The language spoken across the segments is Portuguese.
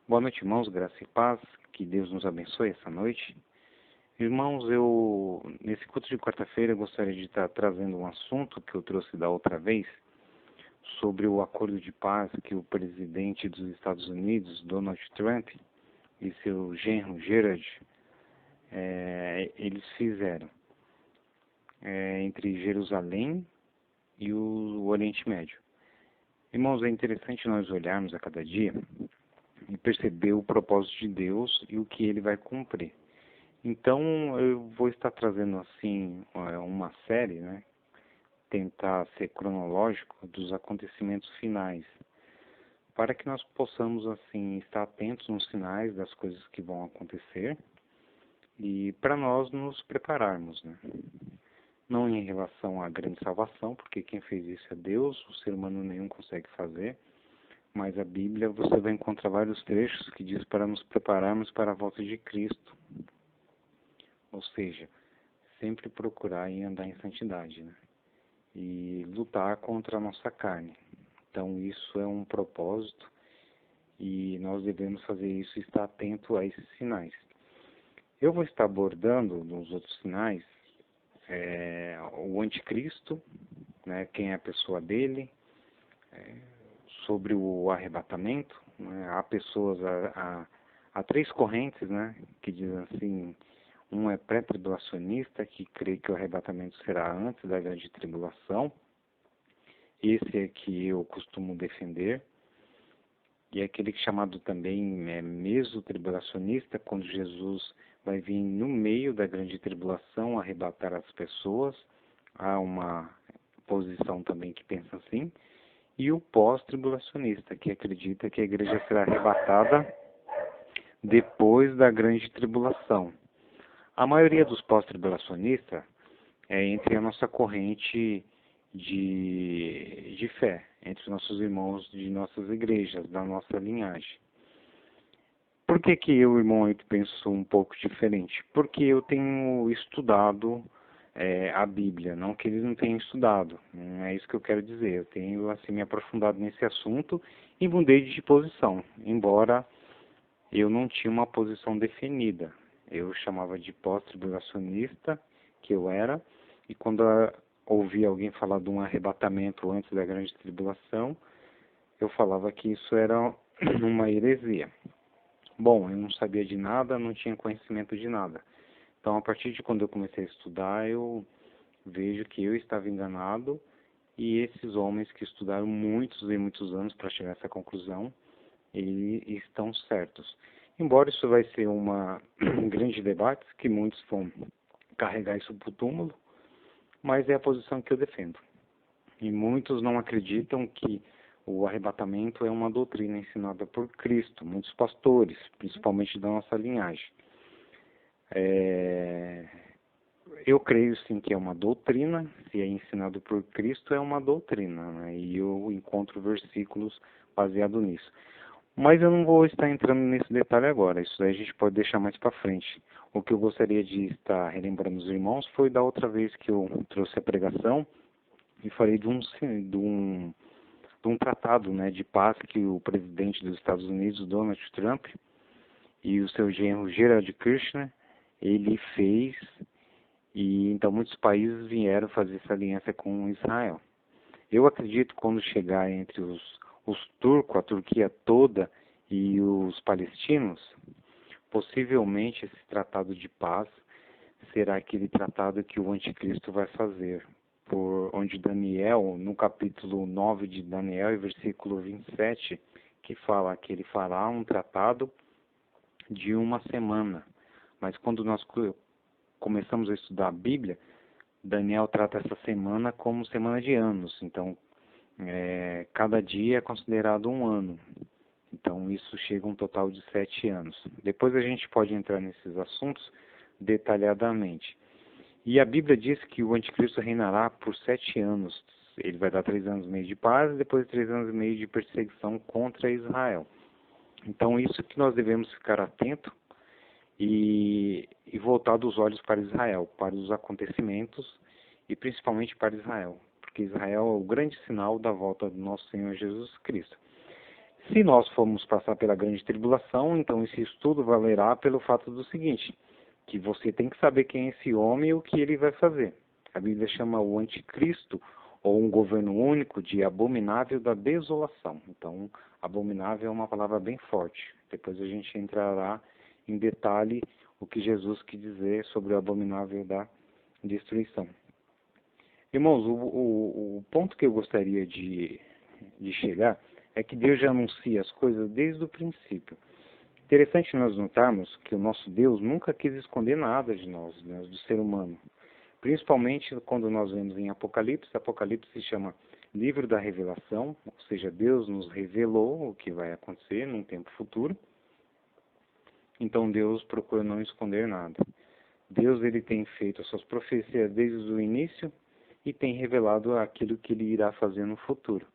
Boa noite, irmãos, graça e paz, que Deus nos abençoe essa noite. Irmãos, nesse culto de quarta-feira, eu gostaria de estar trazendo um assunto que eu trouxe da outra vez, sobre o acordo de paz que o presidente dos Estados Unidos, Donald Trump, e seu genro, Gerald, eles fizeram entre Jerusalém e o Oriente Médio. Irmãos, é interessante nós olharmos a cada dia e perceber o propósito de Deus e o que ele vai cumprir. Então, eu vou estar trazendo assim uma série, né? Tentar ser cronológico dos acontecimentos finais, para que nós possamos assim estar atentos nos sinais das coisas que vão acontecer e para nós nos prepararmos, né? Não em relação à grande salvação, porque quem fez isso é Deus, o ser humano nenhum consegue fazer. Mas a Bíblia você vai encontrar vários trechos que diz para nos prepararmos para a volta de Cristo. Ou seja, sempre procurar e andar em santidade, né? E lutar contra a nossa carne. Então isso é um propósito e nós devemos fazer isso e estar atento a esses sinais. Eu vou estar abordando nos outros sinais o anticristo, né, quem é a pessoa dele, sobre o arrebatamento, né? Há pessoas, há três correntes, né, que dizem assim, um é pré-tribulacionista, que crê que o arrebatamento será antes da grande tribulação. Esse é que eu costumo defender. E é aquele chamado também mesotribulacionista, quando Jesus vai vir no meio da grande tribulação arrebatar as pessoas. Há uma posição também que pensa assim. E o pós-tribulacionista, que acredita que a igreja será arrebatada depois da grande tribulação. A maioria dos pós-tribulacionistas é entre a nossa corrente de fé, entre os nossos irmãos de nossas igrejas, da nossa linhagem. Por que que eu, irmão, eu penso um pouco diferente? Porque eu tenho estudado a Bíblia, não que eles não tenham estudado, não é isso que eu quero dizer. Eu tenho assim me aprofundado nesse assunto e mudei de posição, embora eu não tinha uma posição definida. Eu chamava de pós-tribulacionista, que eu era, e quando ouvi alguém falar de um arrebatamento antes da grande tribulação, eu falava que isso era uma heresia. Bom, eu não sabia de nada, não tinha conhecimento de nada. Então, a partir de quando eu comecei a estudar, eu vejo que eu estava enganado e esses homens que estudaram muitos e muitos anos para chegar a essa conclusão, eles estão certos. Embora isso vai ser um grande debate, que muitos vão carregar isso para o túmulo, mas é a posição que eu defendo. E muitos não acreditam que o arrebatamento é uma doutrina ensinada por Cristo, muitos pastores, principalmente da nossa linhagem. Eu creio sim que é uma doutrina, se é ensinado por Cristo é uma doutrina, né? E eu encontro versículos baseados nisso. Mas eu não vou estar entrando nesse detalhe agora, isso aí a gente pode deixar mais para frente. O que eu gostaria de estar relembrando os irmãos foi da outra vez que eu trouxe a pregação e falei de um tratado, né, de paz que o presidente dos Estados Unidos, Donald Trump, e o seu genro Gerald Kushner, ele fez, e então muitos países vieram fazer essa aliança com Israel. Eu acredito que quando chegar entre os turcos, a Turquia toda e os palestinos, possivelmente esse tratado de paz será aquele tratado que o anticristo vai fazer, por onde Daniel, no capítulo 9 de Daniel, versículo 27, que fala que ele fará um tratado de uma semana. Mas quando nós começamos a estudar a Bíblia, Daniel trata essa semana como semana de anos. Então, cada dia é considerado um ano. Então, isso chega a um total de 7 anos. Depois a gente pode entrar nesses assuntos detalhadamente. E a Bíblia diz que o anticristo reinará por 7 anos. Ele vai dar 3 anos e meio de paz e depois 3 anos e meio de perseguição contra Israel. Então, isso que nós devemos ficar atentos e voltar os olhos para Israel, para os acontecimentos e principalmente para Israel, porque Israel é o grande sinal da volta do nosso Senhor Jesus Cristo. Se nós formos passar pela grande tribulação, então esse estudo valerá pelo fato do seguinte, que você tem que saber quem é esse homem e o que ele vai fazer. A Bíblia chama o anticristo, ou um governo único, de abominável da desolação. Então, abominável é uma palavra bem forte. Depois a gente entrará em detalhe o que Jesus quis dizer sobre o abominável da destruição. Irmãos, o ponto que eu gostaria de chegar é que Deus já anuncia as coisas desde o princípio. Interessante nós notarmos que o nosso Deus nunca quis esconder nada de nós, né, do ser humano. Principalmente quando nós vemos em Apocalipse, Apocalipse se chama livro da revelação, ou seja, Deus nos revelou o que vai acontecer num tempo futuro. Então Deus procura não esconder nada. Deus ele tem feito as suas profecias desde o início e tem revelado aquilo que ele irá fazer no futuro.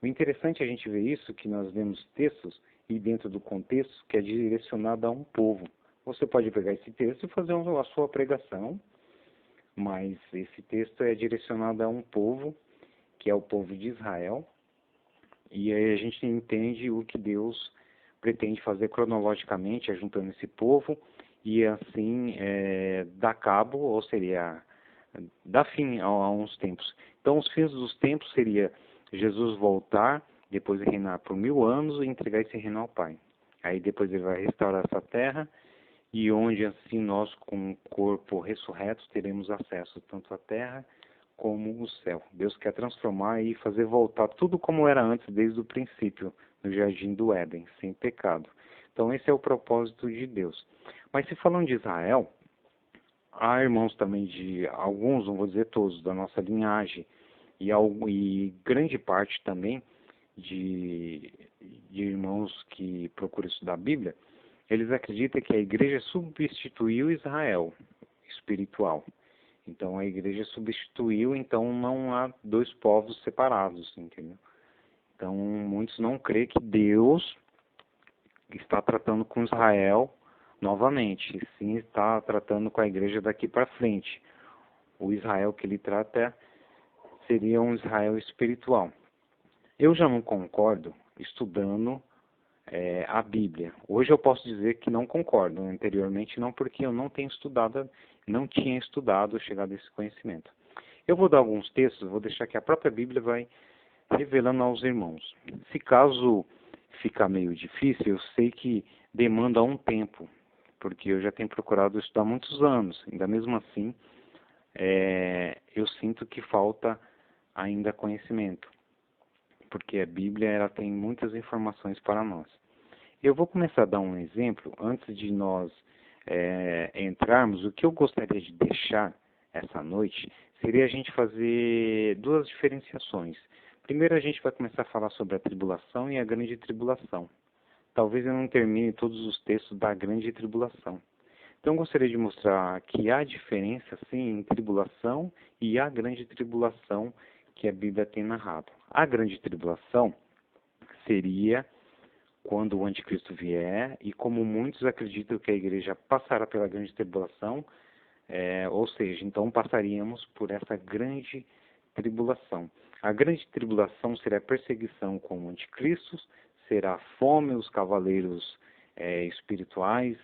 O interessante é a gente ver isso, que nós vemos textos e dentro do contexto que é direcionado a um povo. Você pode pegar esse texto e fazer a sua pregação, mas esse texto é direcionado a um povo, que é o povo de Israel, e aí a gente entende o que Deus pretende fazer cronologicamente, juntando esse povo, e assim dar cabo, ou seria, dar fim a uns tempos. Então os fins dos tempos seria Jesus voltar, depois de reinar por 1000 anos e entregar esse reino ao Pai. Aí depois ele vai restaurar essa terra, e onde assim nós, com o corpo ressurreto, teremos acesso tanto à terra como o céu. Deus quer transformar e fazer voltar tudo como era antes, desde o princípio, no jardim do Éden, sem pecado. Então esse é o propósito de Deus. Mas se falando de Israel, há irmãos também de alguns, não vou dizer todos, da nossa linhagem, e grande parte também de irmãos que procuram estudar a Bíblia, eles acreditam que a igreja substituiu Israel espiritual. Então a igreja substituiu, então não há dois povos separados, entendeu? Então muitos não creem que Deus está tratando com Israel novamente, sim está tratando com a igreja daqui para frente. O Israel que ele trata seria um Israel espiritual. Eu já não concordo estudando a Bíblia. Hoje eu posso dizer que não concordo, anteriormente não, porque eu não tinha estudado, chegado a esse conhecimento. Eu vou dar alguns textos, vou deixar que a própria Bíblia vai revelando aos irmãos. Se caso ficar meio difícil, eu sei que demanda um tempo, porque eu já tenho procurado estudar há muitos anos, ainda mesmo assim, eu sinto que falta ainda conhecimento, porque a Bíblia ela tem muitas informações para nós. Eu vou começar a dar um exemplo, antes de nós entrarmos, o que eu gostaria de deixar essa noite seria a gente fazer duas diferenciações. Primeiro a gente vai começar a falar sobre a tribulação e a grande tribulação. Talvez eu não termine todos os textos da grande tribulação. Então eu gostaria de mostrar que há diferença, sim, em tribulação e a grande tribulação que a Bíblia tem narrado. A grande tribulação seria quando o anticristo vier, e como muitos acreditam que a igreja passará pela grande tribulação, ou seja, então passaríamos por essa grande tribulação. A grande tribulação será a perseguição com o anticristo, será a fome, os cavaleiros espirituais,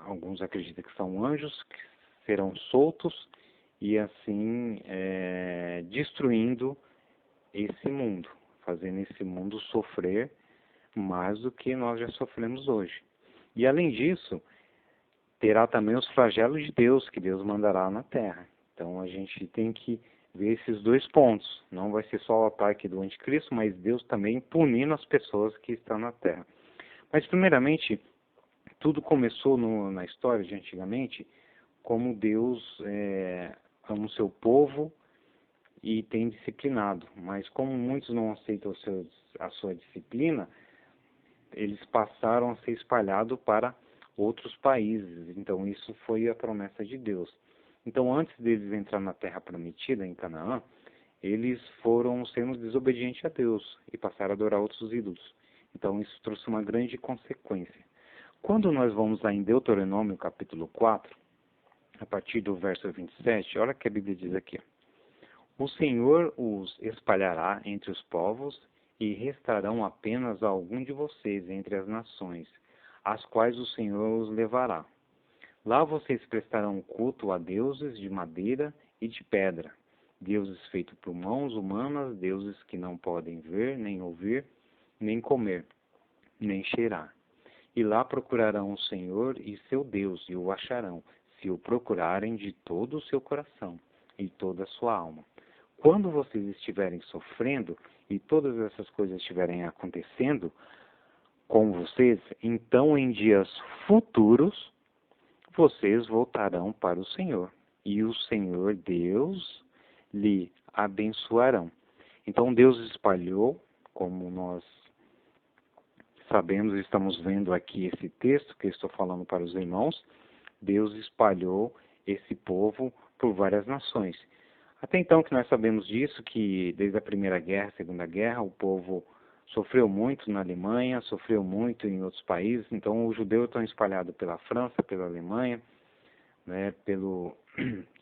alguns acreditam que são anjos, que serão soltos, e assim destruindo esse mundo, fazendo esse mundo sofrer mais do que nós já sofremos hoje. E além disso, terá também os flagelos de Deus, que Deus mandará na terra. Então a gente tem que ver esses dois pontos. Não vai ser só o ataque do anticristo, mas Deus também punindo as pessoas que estão na terra. Mas primeiramente, tudo começou na história de antigamente, como Deus ama o seu povo e tem disciplinado. Mas como muitos não aceitam a sua disciplina, eles passaram a ser espalhados para outros países. Então isso foi a promessa de Deus. Então antes deles entrar na terra prometida, em Canaã, eles foram sendo desobedientes a Deus e passaram a adorar outros ídolos. Então isso trouxe uma grande consequência. Quando nós vamos lá em Deuteronômio capítulo 4, a partir do verso 27, olha o que a Bíblia diz aqui. O Senhor os espalhará entre os povos e restarão apenas algum de vocês entre as nações, às quais o Senhor os levará. Lá vocês prestarão culto a deuses de madeira e de pedra, deuses feitos por mãos humanas, deuses que não podem ver, nem ouvir, nem comer, nem cheirar. E lá procurarão o Senhor e seu Deus, e o acharão, se o procurarem de todo o seu coração e toda a sua alma. Quando vocês estiverem sofrendo e todas essas coisas estiverem acontecendo com vocês, então em dias futuros vocês voltarão para o Senhor, e o Senhor Deus lhe abençoarão. Então Deus espalhou, como nós sabemos, estamos vendo aqui esse texto que eu estou falando para os irmãos, Deus espalhou esse povo por várias nações. Até então que nós sabemos disso, que desde a Primeira Guerra, a Segunda Guerra, o povo sofreu muito na Alemanha, sofreu muito em outros países. Então os judeus estão espalhados pela França, pela Alemanha, né, pelo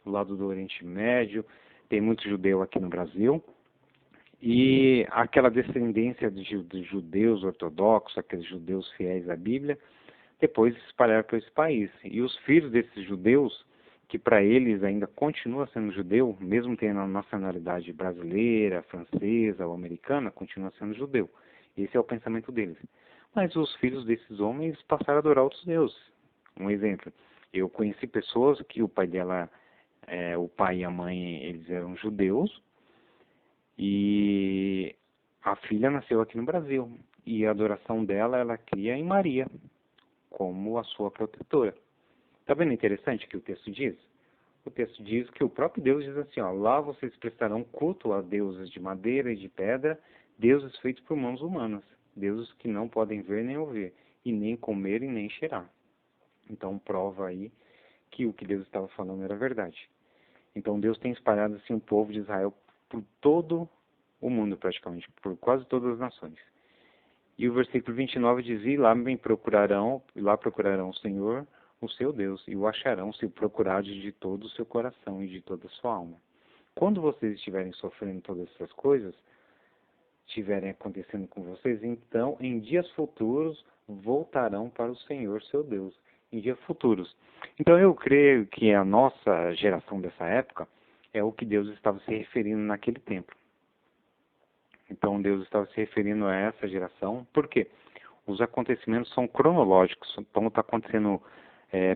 lado do Oriente Médio, tem muito judeu aqui no Brasil. E aquela descendência de judeus ortodoxos, aqueles judeus fiéis à Bíblia, depois se espalharam por esse país. E os filhos desses judeus, que para eles ainda continua sendo judeu, mesmo tendo a nacionalidade brasileira, francesa ou americana, continua sendo judeu. Esse é o pensamento deles. Mas os filhos desses homens passaram a adorar outros deuses. Um exemplo, eu conheci pessoas que o pai dela, o pai e a mãe, eles eram judeus, e a filha nasceu aqui no Brasil. E a adoração dela, ela cria em Maria, como a sua protetora. Está vendo interessante o que o texto diz? O texto diz que o próprio Deus diz assim, ó, lá vocês prestarão culto a deuses de madeira e de pedra, deuses feitos por mãos humanas, deuses que não podem ver nem ouvir, e nem comer e nem cheirar. Então prova aí que o que Deus estava falando era verdade. Então Deus tem espalhado assim o povo de Israel por todo o mundo praticamente, por quase todas as nações. E o versículo 29 diz, e lá procurarão o Senhor, o seu Deus, e o acharão se o procurarem de todo o seu coração e de toda a sua alma. Quando vocês estiverem sofrendo todas essas coisas, estiverem acontecendo com vocês, então em dias futuros voltarão para o Senhor, seu Deus. Em dias futuros. Então eu creio que a nossa geração dessa época é o que Deus estava se referindo naquele tempo. Então Deus estava se referindo a essa geração, por quê? Os acontecimentos são cronológicos, então está acontecendo,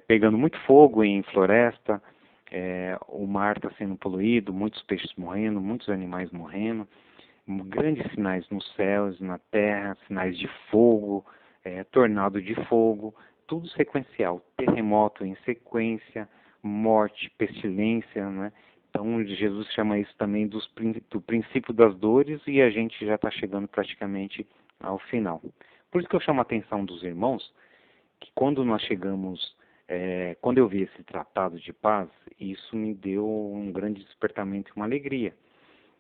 pegando muito fogo em floresta, o mar está sendo poluído, muitos peixes morrendo, muitos animais morrendo, grandes sinais nos céus, na terra, sinais de fogo, tornado de fogo, tudo sequencial, terremoto em sequência, morte, pestilência, né? Então Jesus chama isso também do princípio das dores, e a gente já está chegando praticamente ao final. Por isso que eu chamo a atenção dos irmãos, que quando nós chegamos, quando eu vi esse tratado de paz, isso me deu um grande despertamento e uma alegria.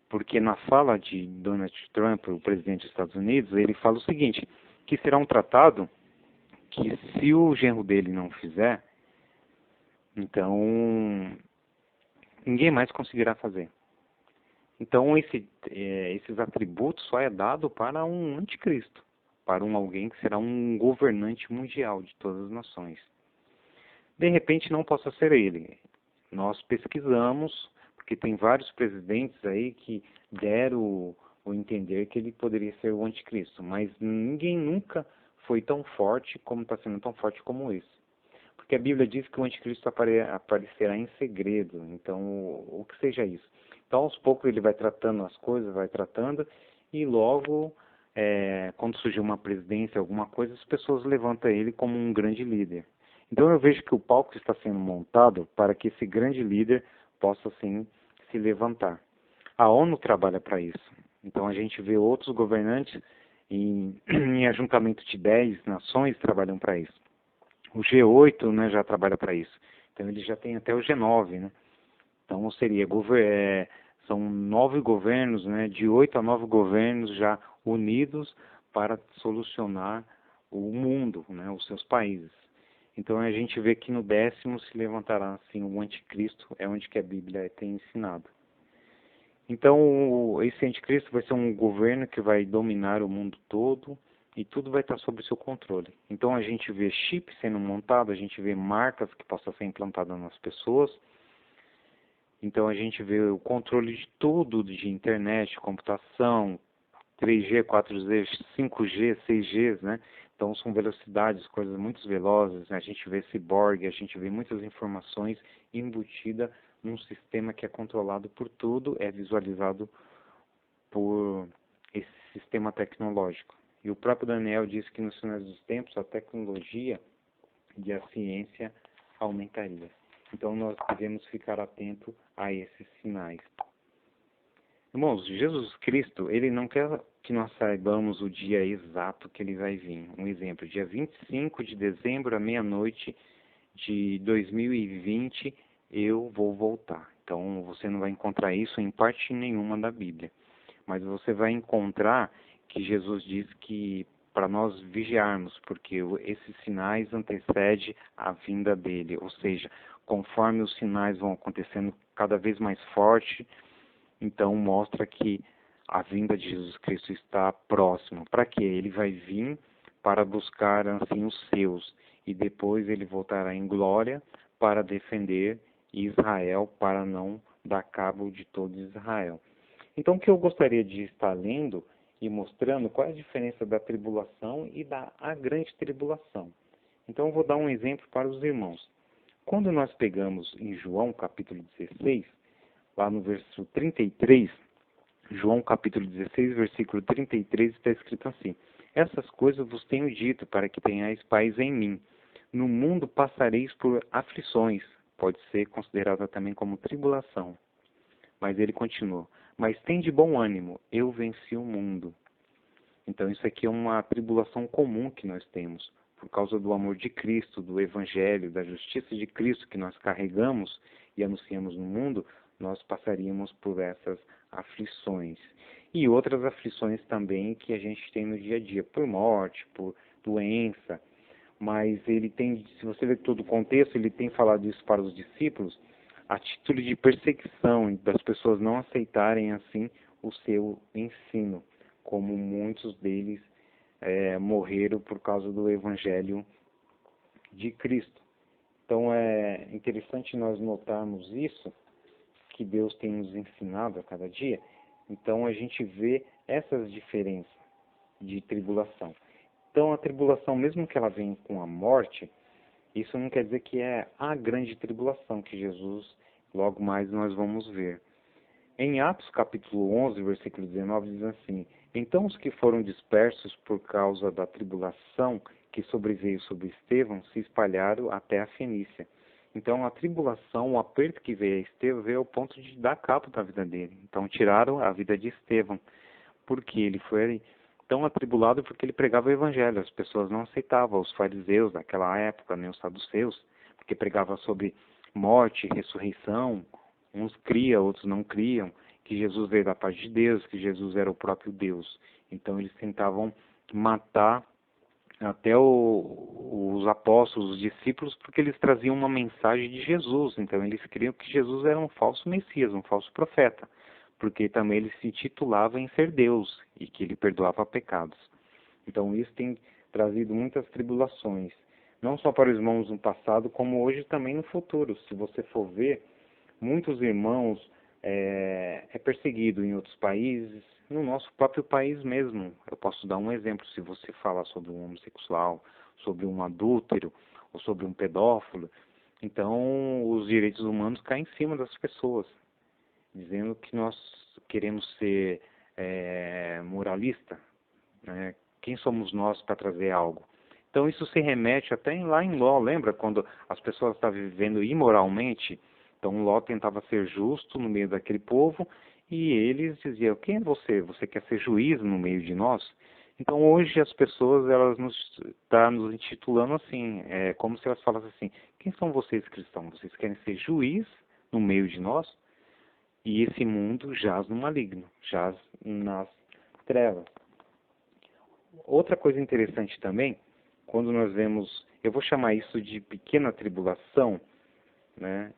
Porque na fala de Donald Trump, o presidente dos Estados Unidos, ele fala o seguinte, que será um tratado que se o genro dele não fizer, então ninguém mais conseguirá fazer. Então esses atributos só é dado para um anticristo, para alguém que será um governante mundial de todas as nações. De repente não possa ser ele. Nós pesquisamos, porque tem vários presidentes aí que deram o entender que ele poderia ser o anticristo, mas ninguém nunca foi tão forte como está sendo tão forte como esse. Porque a Bíblia diz que o anticristo aparecerá em segredo, então o que seja isso. Então aos poucos ele vai tratando as coisas, vai tratando, e logo, quando surgir uma presidência, alguma coisa, as pessoas levantam ele como um grande líder. Então eu vejo que o palco está sendo montado para que esse grande líder possa assim se levantar. A ONU trabalha para isso. Então a gente vê outros governantes em ajuntamento de 10 nações trabalham para isso. O G8, né, já trabalha para isso. Então ele já tem até o G9, né? Então seria são 9 governos, né, de 8 a 9 governos já unidos para solucionar o mundo, né, os seus países. Então a gente vê que no 10º se levantará assim o anticristo, é onde que a Bíblia tem ensinado. Então, esse anticristo vai ser um governo que vai dominar o mundo todo e tudo vai estar sob seu controle. Então, a gente vê chip sendo montado, a gente vê marcas que possam ser implantadas nas pessoas. Então, a gente vê o controle de tudo, de internet, computação, 3G, 4G, 5G, 6G, né? Então, são velocidades, coisas muito velozes, né? A gente vê ciborgue, a gente vê muitas informações embutidas num sistema que é controlado por tudo, é visualizado por esse sistema tecnológico. E o próprio Daniel disse que nos finais dos tempos a tecnologia e a ciência aumentaria. Então nós devemos ficar atentos a esses sinais. Irmãos, Jesus Cristo, ele não quer que nós saibamos o dia exato que ele vai vir. Um exemplo, dia 25 de dezembro, à meia-noite de 2020, eu vou voltar. Então você não vai encontrar isso em parte nenhuma da Bíblia. Mas você vai encontrar que Jesus diz que para nós vigiarmos, porque esses sinais antecedem a vinda dele. Ou seja, conforme os sinais vão acontecendo cada vez mais forte, então mostra que a vinda de Jesus Cristo está próxima. Para quê? Ele vai vir para buscar assim os seus e depois ele voltará em glória para defender Israel, para não dar cabo de todo Israel. Então, o que eu gostaria de estar lendo e mostrando qual é a diferença da tribulação e da grande tribulação. Então, eu vou dar um exemplo para os irmãos. Quando nós pegamos em João capítulo 16, lá no versículo 33, João capítulo 16, versículo 33, está escrito assim: essas coisas vos tenho dito para que tenhais paz em mim. No mundo passareis por aflições, pode ser considerada também como tribulação. Mas ele continua: mas tem de bom ânimo, eu venci o mundo. Então isso aqui é uma tribulação comum que nós temos, por causa do amor de Cristo, do Evangelho, da justiça de Cristo que nós carregamos e anunciamos no mundo, nós passaríamos por essas aflições. E outras aflições também que a gente tem no dia a dia, por morte, por doença. Mas ele tem, se você ver todo o contexto, ele tem falado isso para os discípulos, a título de perseguição, das pessoas não aceitarem assim o seu ensino, como muitos deles morreram por causa do Evangelho de Cristo. Então é interessante nós notarmos isso, que Deus tem nos ensinado a cada dia. Então a gente vê essas diferenças de tribulação. Então a tribulação, mesmo que ela venha com a morte, isso não quer dizer que é a grande tribulação que Jesus, logo mais nós vamos ver. Em Atos capítulo 11, versículo 19, diz assim: então os que foram dispersos por causa da tribulação que sobreveio sobre Estevão se espalharam até a Fenícia. Então a tribulação, o aperto que veio a Estevão, veio ao ponto de dar cabo da vida dele. Então tiraram a vida de Estevão, porque ele foi tão atribulado porque ele pregava o evangelho. As pessoas não aceitavam, os fariseus daquela época, nem os saduceus, porque pregava sobre morte, ressurreição. Uns criam, outros não criam, que Jesus veio da parte de Deus, que Jesus era o próprio Deus. Então eles tentavam matar até os apóstolos, os discípulos, porque eles traziam uma mensagem de Jesus. Então eles criam que Jesus era um falso Messias, um falso profeta, porque também ele se titulava em ser Deus e que ele perdoava pecados. Então isso tem trazido muitas tribulações, não só para os irmãos no passado, como hoje também no futuro. Se você for ver, muitos irmãos é perseguido em outros países, no nosso próprio país mesmo. Eu posso dar um exemplo: se você falar sobre um homossexual, sobre um adúltero ou sobre um pedófilo, então os direitos humanos caem em cima das pessoas, dizendo que nós queremos ser moralista, né? Quem somos nós para trazer algo? Então isso se remete até lá em Ló. Lembra quando as pessoas estavam vivendo imoralmente? Então Ló tentava ser justo no meio daquele povo e eles diziam: quem é você? Você quer ser juiz no meio de nós? Então hoje as pessoas elas estão nos intitulando assim, como se elas falassem assim: quem são vocês cristãos? Vocês querem ser juiz no meio de nós? E esse mundo jaz no maligno, jaz nas trevas. Outra coisa interessante também, quando nós vemos, eu vou chamar isso de pequena tribulação, né?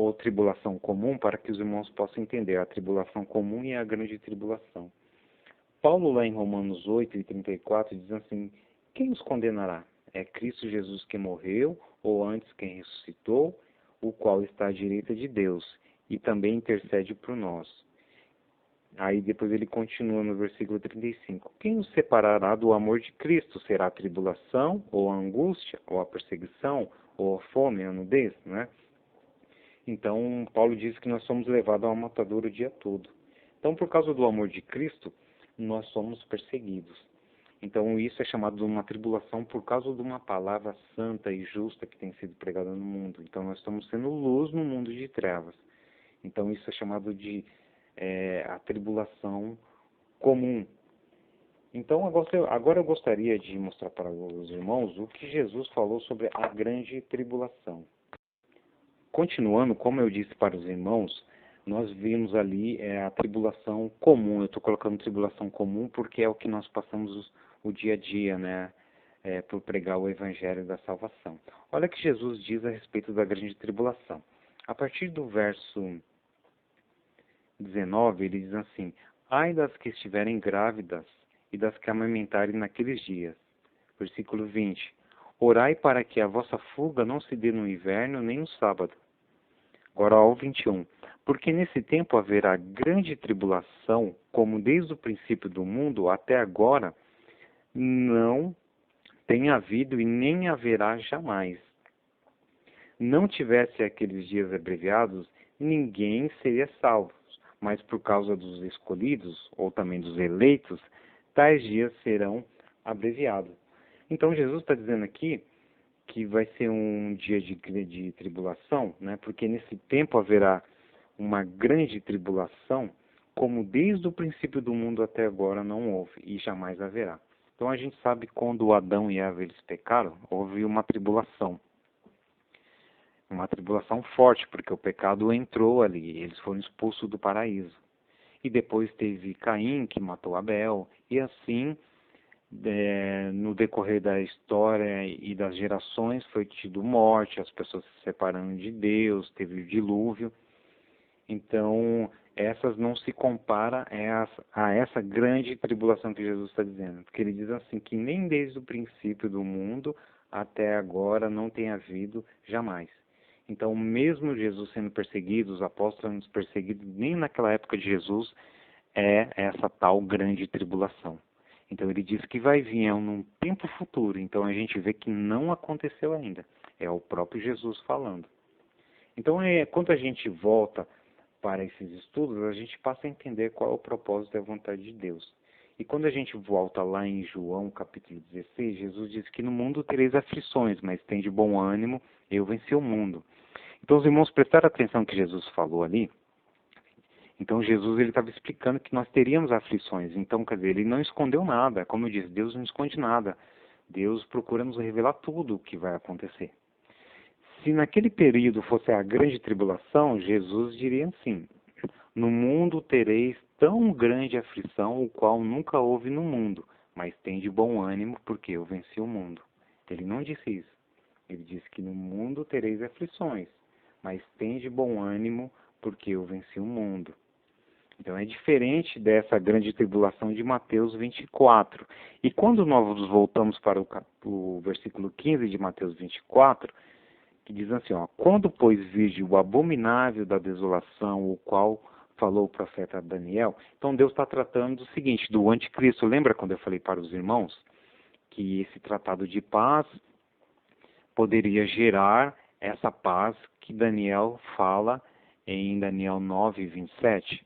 ou tribulação comum, para que os irmãos possam entender a tribulação comum e a grande tribulação. Paulo, lá em Romanos 8:34, diz assim: quem os condenará? É Cristo Jesus que morreu, ou antes quem ressuscitou, o qual está à direita de Deus, e também intercede por nós. Aí depois ele continua no versículo 35. Quem nos separará do amor de Cristo? Será a tribulação, ou a angústia, ou a perseguição, ou a fome, a nudez, né? Então, Paulo diz que nós somos levados ao matador o dia todo. Então, por causa do amor de Cristo, nós somos perseguidos. Então, isso é chamado de uma tribulação por causa de uma palavra santa e justa que tem sido pregada no mundo. Então, nós estamos sendo luz no mundo de trevas. Então, isso é chamado de a tribulação comum. Então, agora eu gostaria de mostrar para os irmãos o que Jesus falou sobre a grande tribulação. Continuando, como eu disse para os irmãos, nós vimos ali a tribulação comum. Eu estou colocando tribulação comum porque é o que nós passamos o dia a dia, né? Por pregar o evangelho da salvação. Olha o que Jesus diz a respeito da grande tribulação. A partir do verso 19, ele diz assim: ai das que estiverem grávidas e das que amamentarem naqueles dias. Versículo 20. Orai para que a vossa fuga não se dê no inverno nem no sábado. Agora ao 21. Porque nesse tempo haverá grande tribulação, como desde o princípio do mundo até agora não tem havido e nem haverá jamais. Não tivesse aqueles dias abreviados, ninguém seria salvo. Mas por causa dos escolhidos, ou também dos eleitos, tais dias serão abreviados. Então Jesus está dizendo aqui que vai ser um dia de tribulação, né? Porque nesse tempo haverá uma grande tribulação, como desde o princípio do mundo até agora não houve e jamais haverá. Então a gente sabe que quando Adão e Eva eles pecaram, houve uma tribulação forte, porque o pecado entrou ali, eles foram expulsos do paraíso. E depois teve Caim, que matou Abel, e assim, no decorrer da história e das gerações, foi tido morte, as pessoas se separando de Deus, teve o dilúvio. Então, essas não se compara a essa grande tribulação que Jesus está dizendo, porque ele diz assim, que nem desde o princípio do mundo até agora não tem havido jamais. Então, mesmo Jesus sendo perseguido, os apóstolos sendo perseguidos, nem naquela época de Jesus é essa tal grande tribulação. Então, ele diz que vai vir num tempo futuro. Então, a gente vê que não aconteceu ainda. É o próprio Jesus falando. Então, quando a gente volta para esses estudos, a gente passa a entender qual é o propósito e a vontade de Deus. E quando a gente volta lá em João, capítulo 16, Jesus diz que no mundo tereis aflições, mas tem de bom ânimo, eu venci o mundo. Então, os irmãos prestaram atenção no que Jesus falou ali. Então, Jesus ele estava explicando que nós teríamos aflições. Então, quer dizer, ele não escondeu nada. Como eu disse, Deus não esconde nada. Deus procura nos revelar tudo o que vai acontecer. Se naquele período fosse a grande tribulação, Jesus diria assim: no mundo tereis tão grande aflição, o qual nunca houve no mundo, mas tem de bom ânimo, porque eu venci o mundo. Ele não disse isso. Ele disse que no mundo tereis aflições, mas tem de bom ânimo, porque eu venci o mundo. Então é diferente dessa grande tribulação de Mateus 24. E quando nós voltamos para o versículo 15 de Mateus 24, que diz assim, quando, pois, virde o abominável da desolação, o qual falou o profeta Daniel, então Deus está tratando do seguinte, do anticristo. Lembra quando eu falei para os irmãos que esse tratado de paz poderia gerar essa paz que Daniel fala em Daniel 9:27?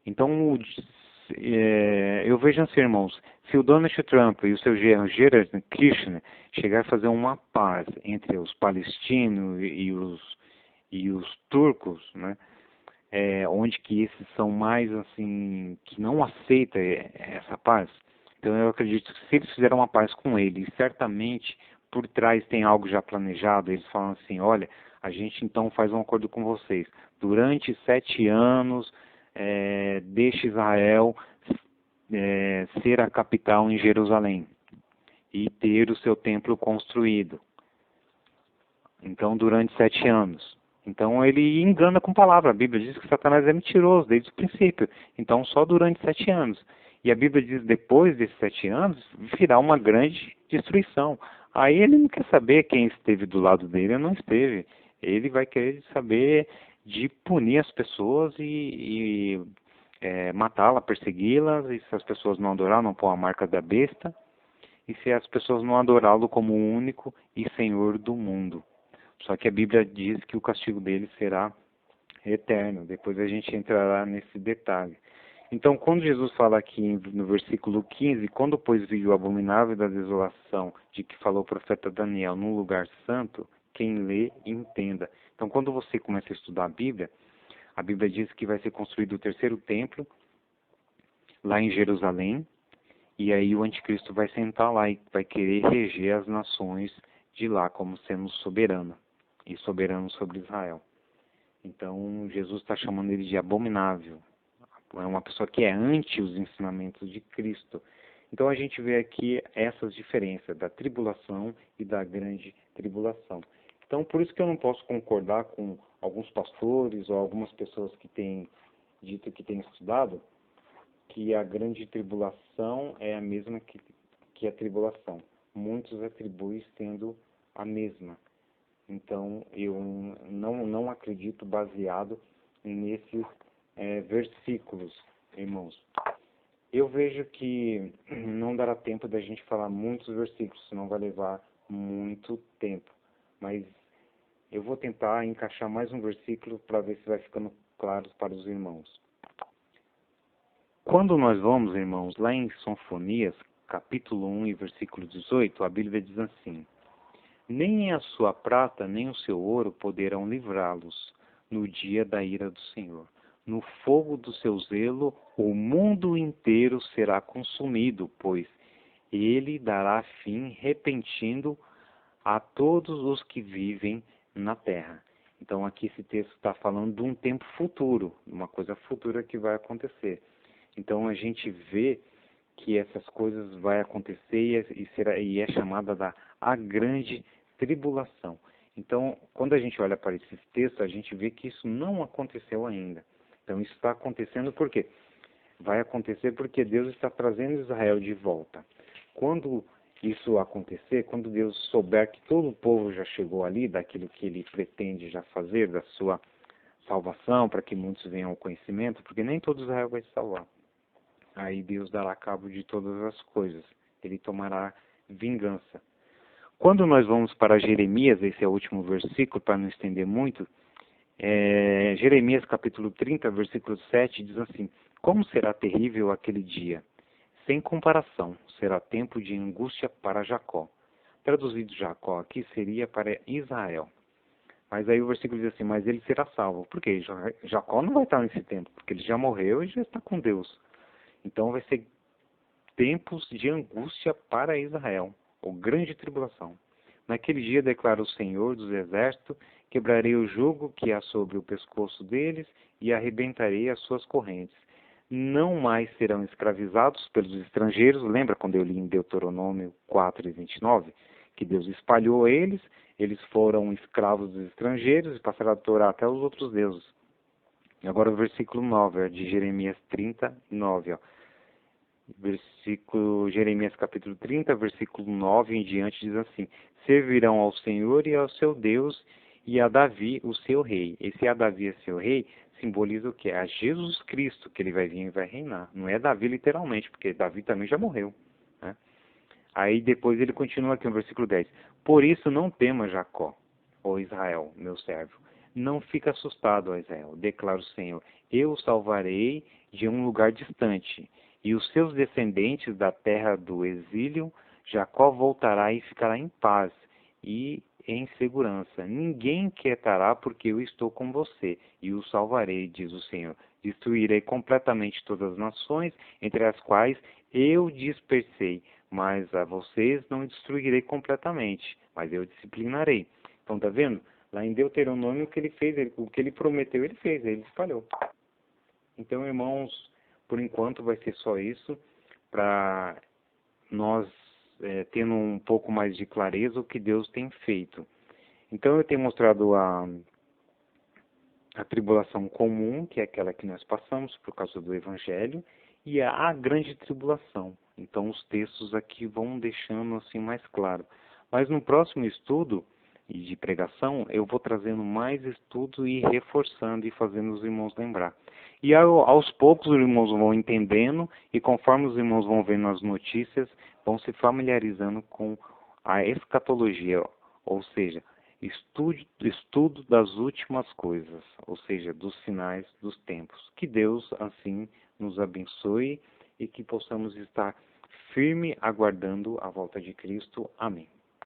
Então, eu vejo assim, irmãos, se o Donald Trump e o seu Jared Kushner chegar a fazer uma paz entre os palestinos e os turcos, né, onde que esses são mais assim, que não aceitam essa paz, então eu acredito que se eles fizeram uma paz com ele, certamente por trás tem algo já planejado, eles falam assim, olha, a gente então faz um acordo com vocês, durante 7 anos, deixe Israel ser a capital em Jerusalém e ter o seu templo construído. Então, durante 7 anos. Então ele engana com palavra. A Bíblia diz que Satanás é mentiroso desde o princípio. Então só durante 7 anos. E a Bíblia diz que depois desses 7 anos virá uma grande destruição. Aí ele não quer saber quem esteve do lado dele ou não esteve. Ele vai querer saber de punir as pessoas e matá-las, persegui-las. E se as pessoas não adorar, não pôr a marca da besta. E se as pessoas não adorá-lo como o único e Senhor do mundo. Só que a Bíblia diz que o castigo dele será eterno. Depois a gente entrará nesse detalhe. Então, quando Jesus fala aqui no versículo 15, quando pois viu o abominável da desolação de que falou o profeta Daniel num lugar santo, quem lê, entenda. Então, quando você começa a estudar a Bíblia diz que vai ser construído o terceiro templo, lá em Jerusalém, e aí o anticristo vai sentar lá e vai querer reger as nações de lá como sendo soberano, e soberano sobre Israel. Então, Jesus está chamando ele de abominável. É uma pessoa que é anti os ensinamentos de Cristo. Então a gente vê aqui essas diferenças da tribulação e da grande tribulação. Então por isso que eu não posso concordar com alguns pastores ou algumas pessoas que têm dito que têm estudado que a grande tribulação é a mesma que a tribulação. Muitos atribuem tendo a mesma. Então eu não acredito baseado nesses versículos, irmãos. Eu vejo que não dará tempo da gente falar muitos versículos, senão vai levar muito tempo. Mas eu vou tentar encaixar mais um versículo para ver se vai ficando claro para os irmãos. Quando nós vamos, irmãos, lá em Sofonias, capítulo 1 e versículo 18, a Bíblia diz assim: nem a sua prata, nem o seu ouro poderão livrá-los no dia da ira do Senhor. No fogo do seu zelo, o mundo inteiro será consumido, pois ele dará fim repentino a todos os que vivem na terra. Então aqui esse texto está falando de um tempo futuro, uma coisa futura que vai acontecer. Então a gente vê que essas coisas vai acontecer e é chamada a grande tribulação. Então, quando a gente olha para esses textos, a gente vê que isso não aconteceu ainda. Então, isso está acontecendo por quê? Vai acontecer porque Deus está trazendo Israel de volta. Quando isso acontecer, quando Deus souber que todo o povo já chegou ali, daquilo que Ele pretende já fazer, da sua salvação, para que muitos venham ao conhecimento, porque nem todo Israel vai se salvar. Aí Deus dará cabo de todas as coisas. Ele tomará vingança. Quando nós vamos para Jeremias, esse é o último versículo, para não estender muito, Jeremias capítulo 30, versículo 7, diz assim: como será terrível aquele dia? Sem comparação, será tempo de angústia para Jacó. Traduzido Jacó aqui seria para Israel. Mas aí o versículo diz assim: mas ele será salvo. Por quê? Jacó não vai estar nesse tempo, porque ele já morreu e já está com Deus. Então vai ser tempos de angústia para Israel, ou grande tribulação. Naquele dia, declara o Senhor dos Exércitos, quebrarei o jugo que há sobre o pescoço deles e arrebentarei as suas correntes. Não mais serão escravizados pelos estrangeiros. Lembra quando eu li em Deuteronômio 4 e 29? Que Deus espalhou eles foram escravos dos estrangeiros e passaram a adorar até os outros deuses. Agora o versículo 9, de Jeremias 39, ó. Jeremias capítulo 30, versículo 9 em diante, diz assim: servirão ao Senhor e ao seu Deus e a Davi, o seu rei. Esse a Davi, o seu rei, simboliza o quê? A Jesus Cristo, que ele vai vir e vai reinar. Não é Davi literalmente, porque Davi também já morreu, né? Aí depois ele continua aqui no versículo 10. Por isso não tema Jacó, ó Israel, meu servo. Não fica assustado, ó Israel, declara o Senhor. Eu o salvarei de um lugar distante, e os seus descendentes da terra do exílio, Jacó voltará e ficará em paz e em segurança. Ninguém inquietará, porque eu estou com você, e o salvarei, diz o Senhor. Destruirei completamente todas as nações, entre as quais eu dispersei, mas a vocês não destruirei completamente, mas eu disciplinarei. Então, tá vendo? Lá em Deuteronômio, o que ele fez, o que ele prometeu, ele fez, ele espalhou. Então, irmãos, por enquanto vai ser só isso, para nós tendo um pouco mais de clareza o que Deus tem feito. Então, eu tenho mostrado a tribulação comum, que é aquela que nós passamos por causa do Evangelho, e a grande tribulação. Então os textos aqui vão deixando assim mais claro. Mas no próximo estudo e de pregação, eu vou trazendo mais estudo e reforçando e fazendo os irmãos lembrar. E aos poucos os irmãos vão entendendo e conforme os irmãos vão vendo as notícias, vão se familiarizando com a escatologia, ou seja, estudo das últimas coisas, ou seja, dos finais dos tempos. Que Deus assim nos abençoe e que possamos estar firme aguardando a volta de Cristo. Amém.